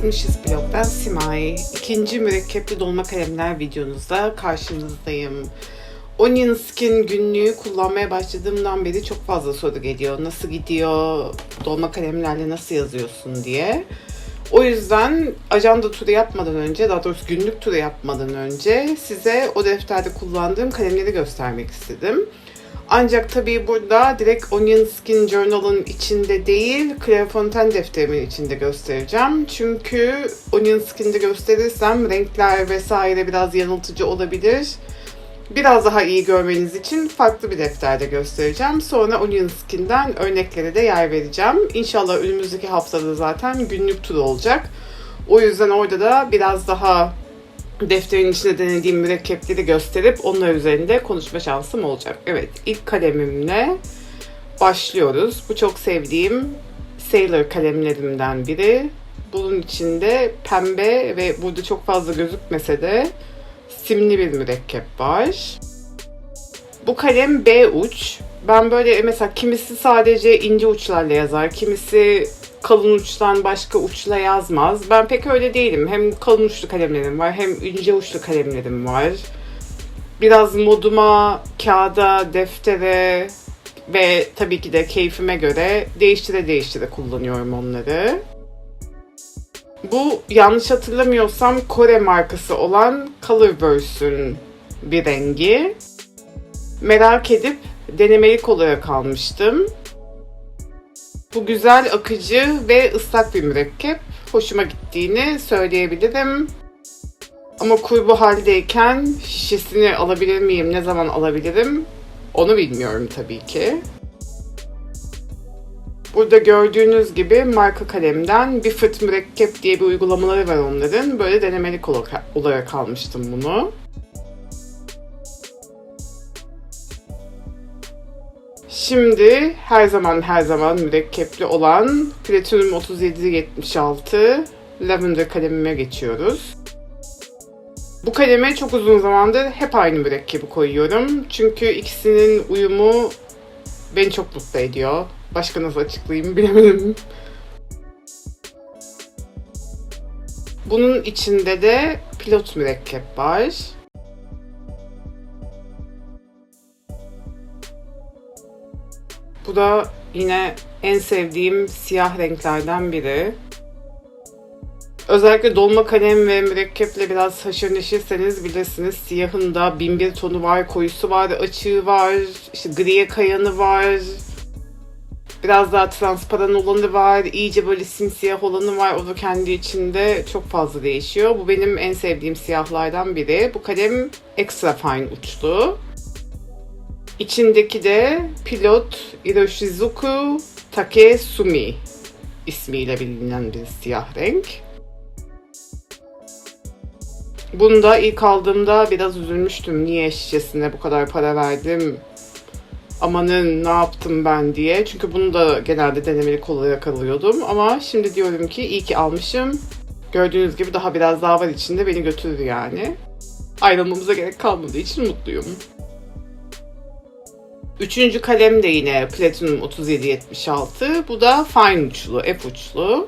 Smishes Blog'dan Simay. İkinci mürekkepli dolma kalemler videonuzda karşınızdayım. Onion Skin günlüğü kullanmaya başladığımdan beri çok fazla soru geliyor. Nasıl gidiyor, dolma kalemlerle nasıl yazıyorsun diye. O yüzden ajanda turu yapmadan önce, daha doğrusu günlük turu yapmadan önce size o defterde kullandığım kalemleri göstermek istedim. Ancak tabii burada direkt Onion Skin Journal'ın içinde değil, Clairefontaine defterimin içinde göstereceğim. Çünkü Onion Skin'de gösterirsem renkler vesaire biraz yanıltıcı olabilir. Biraz daha iyi görmeniz için farklı bir defterde göstereceğim. Sonra Onion Skin'den örneklere de yer vereceğim. İnşallah önümüzdeki haftada zaten günlük tur olacak. O yüzden orada da biraz daha defterin içinde denediğim mürekkepleri gösterip onlar üzerinde konuşma şansım olacak. Evet, ilk kalemimle başlıyoruz. Bu çok sevdiğim Sailor kalemlerimden biri. Bunun içinde pembe ve burada çok fazla gözükmese de simli bir mürekkep var. Bu kalem B uç. Ben böyle mesela kimisi sadece ince uçlarla yazar, kimisi kalın uçtan başka uçla yazmaz. Ben pek öyle değilim. Hem kalın uçlu kalemlerim var, hem ince uçlu kalemlerim var. Biraz moduma, kağıda, deftere ve tabii ki de keyfime göre değiştire kullanıyorum onları. Bu yanlış hatırlamıyorsam Kore markası olan Colorverse'ün bir rengi. Merak edip denemelik olarak almıştım. Bu güzel, akıcı ve ıslak bir mürekkep. Hoşuma gittiğini söyleyebilirim. Ama kuru bu haldeyken şişesini alabilir miyim, ne zaman alabilirim onu bilmiyorum tabii ki. Burada gördüğünüz gibi marka kalemden bir fırt mürekkep diye bir uygulamaları var onların. Böyle denemelik olarak almıştım bunu. Şimdi her zaman mürekkepli olan Platinum 3776 Lavender kalemime geçiyoruz. Bu kaleme çok uzun zamandır hep aynı mürekkebi koyuyorum. Çünkü ikisinin uyumu beni çok mutlu ediyor. Başka nasıl açıklayayım bilemedim. Bunun içinde de pilot mürekkep var. Bu da yine en sevdiğim siyah renklerden biri. Özellikle dolma kalem ve mürekkeple biraz haşır neşirseniz bilirsiniz, siyahın da bin bir tonu var, koyusu var, açığı var, işte griye kayanı var. Biraz daha transparan olanı var, iyice böyle simsiyah olanı var. O da kendi içinde çok fazla değişiyor. Bu benim en sevdiğim siyahlardan biri. Bu kalem extra fine uçlu. İçindeki de Pilot Iroshizuku Takesumi ismiyle bilinen bir siyah renk. Bunu da ilk aldığımda biraz üzülmüştüm. Niye şişesine bu kadar para verdim? Amanın ne yaptım ben diye. Çünkü bunu da genelde denemelik olarak alıyordum. Ama şimdi diyorum ki iyi ki almışım. Gördüğünüz gibi daha biraz daha var içinde, beni götürür yani. Ayrılmamıza gerek kalmadığı için mutluyum. Üçüncü kalem de yine Platinum 3776. Bu da fine uçlu, F uçlu.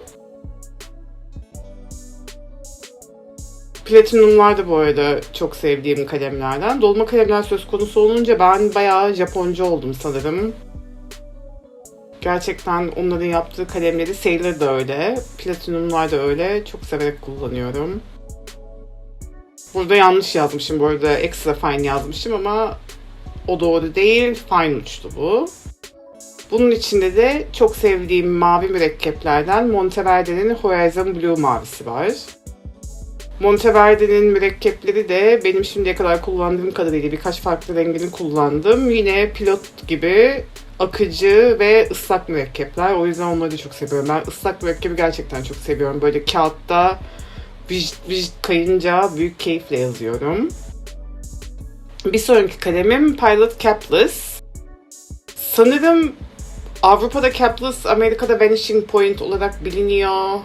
Platinumlar da bu arada çok sevdiğim kalemlerden. Dolma kalemler söz konusu olunca ben bayağı Japonca oldum sanırım. Gerçekten onların yaptığı kalemleri, Sailor da öyle, Platinumlar da öyle, çok severek kullanıyorum. Burada yanlış yazmışım bu arada, extra fine yazmışım ama o doğru değil, fine uçlu bu. Bunun içinde de çok sevdiğim mavi mürekkeplerden Monteverde'nin Horizon Blue mavisi var. Monteverde'nin mürekkepleri de benim şimdiye kadar kullandığım kadarıyla birkaç farklı rengini kullandım. Yine pilot gibi akıcı ve ıslak mürekkepler. O yüzden onları da çok seviyorum. Ben ıslak mürekkebi gerçekten çok seviyorum. Böyle kağıtta vıcıt kayınca büyük keyifle yazıyorum. Bir sonraki kalemim Pilot Capless. Sanırım Avrupa'da Capless, Amerika'da Vanishing Point olarak biliniyor.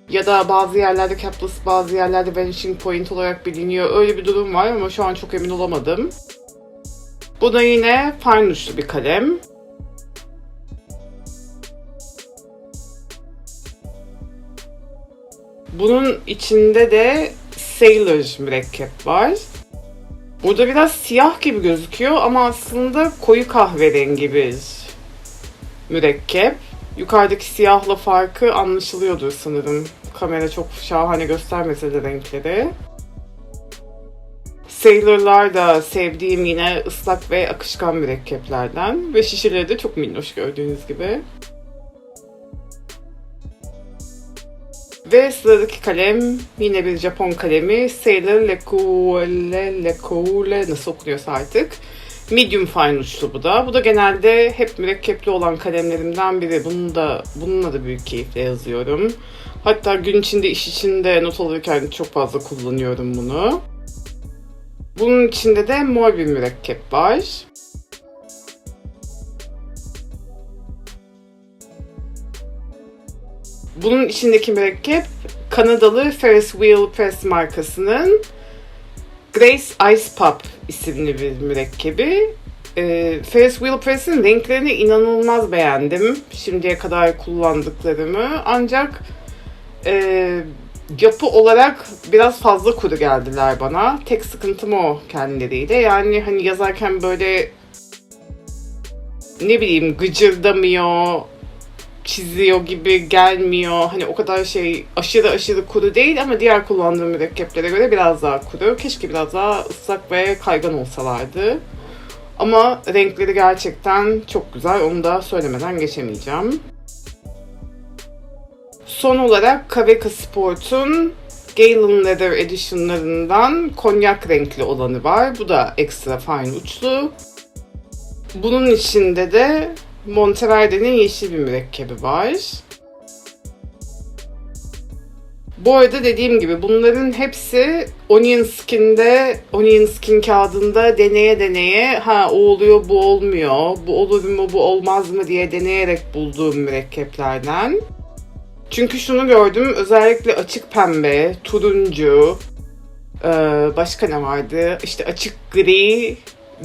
Ya da bazı yerlerde Capless, bazı yerlerde Vanishing Point olarak biliniyor. Öyle bir durum var ama şu an çok emin olamadım. Bu da yine fine uçlu bir kalem. Bunun içinde de Sailor mürekkep var. Burada biraz siyah gibi gözüküyor ama aslında koyu kahverengi bir mürekkep. Yukarıdaki siyahla farkı anlaşılıyordur sanırım. Kamera çok şahane göstermese de renkleri. Sailor'lar da sevdiğim yine ıslak ve akışkan mürekkeplerden. Ve şişeleri de çok minnoş gördüğünüz gibi. Ve sıradaki kalem yine bir Japon kalemi. Sailor Lecoule nasıl okunuyorsa artık. Medium fine uçlu bu da. Bu da genelde hep mürekkepli olan kalemlerimden biri. Bununla da büyük keyifle yazıyorum. Hatta gün içinde, iş içinde not alırken çok fazla kullanıyorum bunu. Bunun içinde de mor bir mürekkep var. Bunun içindeki mürekkep Kanadalı Ferris Wheel Press markasının Grace Ice Pop isimli bir mürekkebi. Ferris Wheel Press'in renklerini inanılmaz beğendim. Şimdiye kadar kullandıklarımı. Ancak yapı olarak biraz fazla kuru geldiler bana. Tek sıkıntım o kendileriyle. Yani hani yazarken böyle ne bileyim gıcırdamıyor, çiziyor gibi gelmiyor. Hani o kadar aşırı kuru değil ama diğer kullandığım mürekkeplere göre biraz daha kuru. Keşke biraz daha ıslak ve kaygan olsalardı. Ama renkleri gerçekten çok güzel. Onu da söylemeden geçemeyeceğim. Son olarak Kaweca Sport'un Galen Leather Edition'larından konyak renkli olanı var. Bu da ekstra fine uçlu. Bunun içinde de Monteverde'nin yeşil bir mürekkebi var. Bu arada dediğim gibi bunların hepsi Onion Skin kağıdında deneye o oluyor bu olmuyor, bu olur mu bu olmaz mı diye deneyerek bulduğum mürekkeplerden. Çünkü şunu gördüm, özellikle açık pembe, turuncu, başka ne vardı? İşte açık gri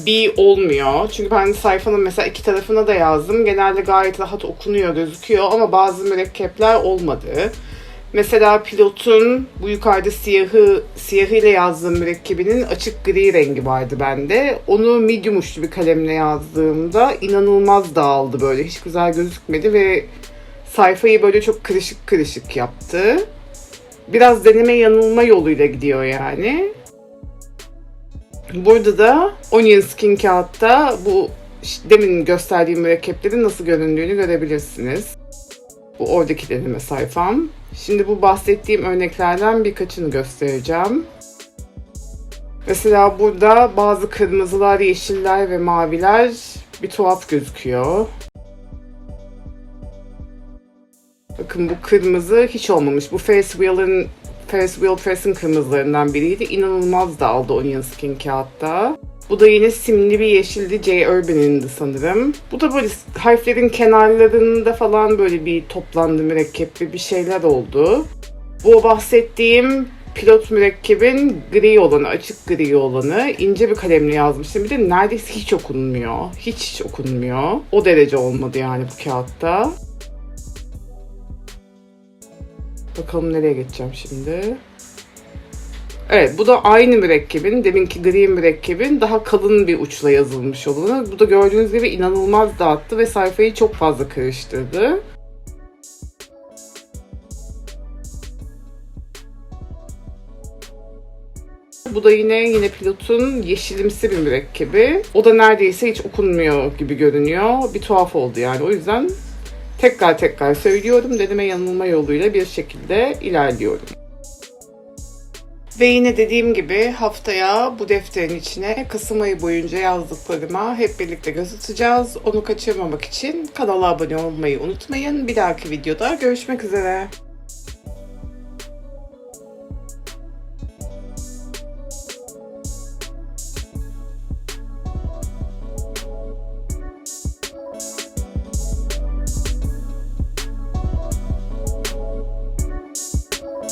bir olmuyor. Çünkü ben sayfanın mesela iki tarafına da yazdım. Genelde gayet rahat okunuyor, gözüküyor ama bazı mürekkepler olmadı. Mesela Pilot'un bu yukarıda siyahıyla yazdığım mürekkebinin açık gri rengi vardı bende. Onu medium uçlu bir kalemle yazdığımda inanılmaz dağıldı böyle. Hiç güzel gözükmedi ve sayfayı böyle çok kırışık yaptı. Biraz deneme yanılma yoluyla gidiyor yani. Burada da Onion Skin kağıtta bu demin gösterdiğim mürekkeplerin nasıl göründüğünü görebilirsiniz. Bu oradaki deneme sayfam. Şimdi bu bahsettiğim örneklerden birkaçını göstereceğim. Mesela burada bazı kırmızılar, yeşiller ve maviler bir tuhaf gözüküyor. Bakın bu kırmızı hiç olmamış. Bu Ferris Wheel Press'in kırmızılarından biriydi. İnanılmaz dağıldı Onion Skin kağıtta. Bu da yine simli bir yeşildi. J. Urban'indi sanırım. Bu da böyle harflerin kenarlarında falan böyle bir toplandı mürekkepli bir şeyler oldu. Bu bahsettiğim Pilot mürekkebin gri olanı, açık gri olanı ince bir kalemle yazmıştım. Bir de neredeyse hiç okunmuyor. Hiç okunmuyor. O derece olmadı yani bu kağıtta. Bakalım nereye geçeceğim şimdi. Evet, bu da aynı mürekkebin, deminki gri mürekkebin daha kalın bir uçla yazılmış olanı. Bu da gördüğünüz gibi inanılmaz dağıttı ve sayfayı çok fazla karıştırdı. Bu da yine Pilot'un yeşilimsi bir mürekkebi. O da neredeyse hiç okunmuyor gibi görünüyor. Bir tuhaf oldu yani. O yüzden tekrar söylüyorum. Deneme yanılma yoluyla bir şekilde ilerliyorum. Ve yine dediğim gibi haftaya bu defterin içine Kasım ayı boyunca yazdıklarıma hep birlikte göz atacağız. Onu kaçırmamak için kanala abone olmayı unutmayın. Bir dahaki videoda görüşmek üzere.